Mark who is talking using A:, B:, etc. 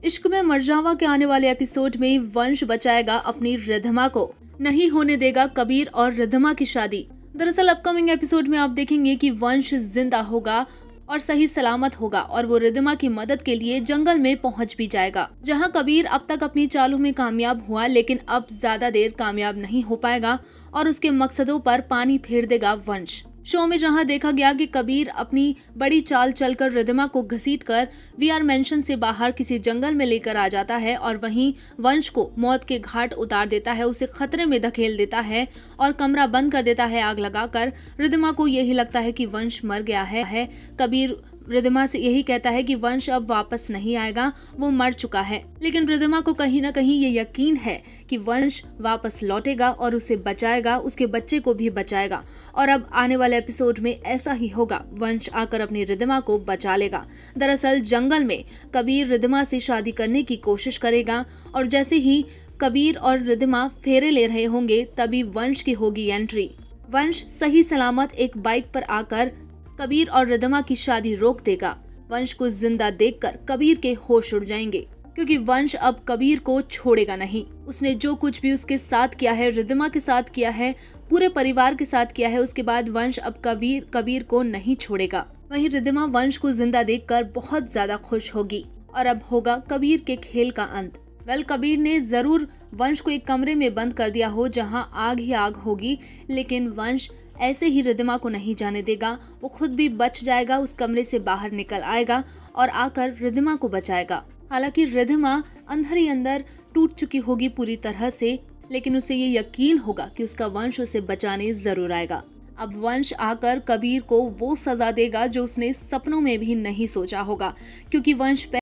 A: इश्क में मरजावा के आने वाले एपिसोड में वंश बचाएगा अपनी रिद्धमा को, नहीं होने देगा कबीर और रिद्धमा की शादी। दरअसल अपकमिंग एपिसोड में आप देखेंगे कि वंश जिंदा होगा और सही सलामत होगा और वो रिद्धमा की मदद के लिए जंगल में पहुंच भी जाएगा, जहां कबीर अब तक अपनी चालों में कामयाब हुआ लेकिन अब ज्यादा देर कामयाब नहीं हो पाएगा और उसके मकसदों पर पानी फेर देगा वंश। शो में जहां देखा गया कि कबीर अपनी बड़ी चाल चलकर रिद्धमा को घसीटकर वीआर मेंशन से बाहर किसी जंगल में लेकर आ जाता है और वहीं वंश को मौत के घाट उतार देता है, उसे खतरे में धकेल देता है और कमरा बंद कर देता है आग लगाकर। रिद्धमा को यही लगता है कि वंश मर गया है। कबीर रिद्धमा से यही कहता है कि वंश अब वापस नहीं आएगा, वो मर चुका है। लेकिन रिद्धमा को कहीं न कहीं ये यकीन है कि वंश वापस लौटेगा और उसे बचाएगा, उसके बच्चे को भी बचाएगा। और अब आने वाले एपिसोड में ऐसा ही होगा, वंश आकर अपनी रिद्धमा को बचा लेगा। दरअसल जंगल में कबीर रिद्धमा से शादी करने की कोशिश करेगा और जैसे ही कबीर और रिद्धमा फेरे ले रहे होंगे तभी वंश की होगी एंट्री। वंश सही सलामत एक बाइक पर आकर कबीर और रिद्धमा की शादी रोक देगा। वंश को जिंदा देखकर कबीर के होश उड़ जाएंगे क्योंकि वंश अब कबीर को छोड़ेगा नहीं। उसने जो कुछ भी उसके साथ किया है, रिद्धमा के साथ किया है, पूरे परिवार के साथ किया है, उसके बाद वंश अब कबीर को नहीं छोड़ेगा। वहीं रिद्धमा वंश को जिंदा देखकर बहुत ज्यादा खुश होगी और अब होगा कबीर के खेल का अंत। कबीर ने जरूर वंश को एक कमरे में बंद कर दिया हो जहां आग ही आग होगी, लेकिन वंश ऐसे ही रिद्धमा को नहीं जाने देगा। वो खुद भी बच जाएगा, उस कमरे से बाहर निकल आएगा और आकर रिद्धमा को बचाएगा। हालांकि रिद्धमा अंदर ही अंदर टूट चुकी होगी पूरी तरह से, लेकिन उसे ये यकीन होगा कि उसका वंश उसे बचाने जरूर आएगा। अब वंश आकर कबीर को वो सजा देगा जो उसने सपनों में भी नहीं सोचा होगा, क्योंकि वंश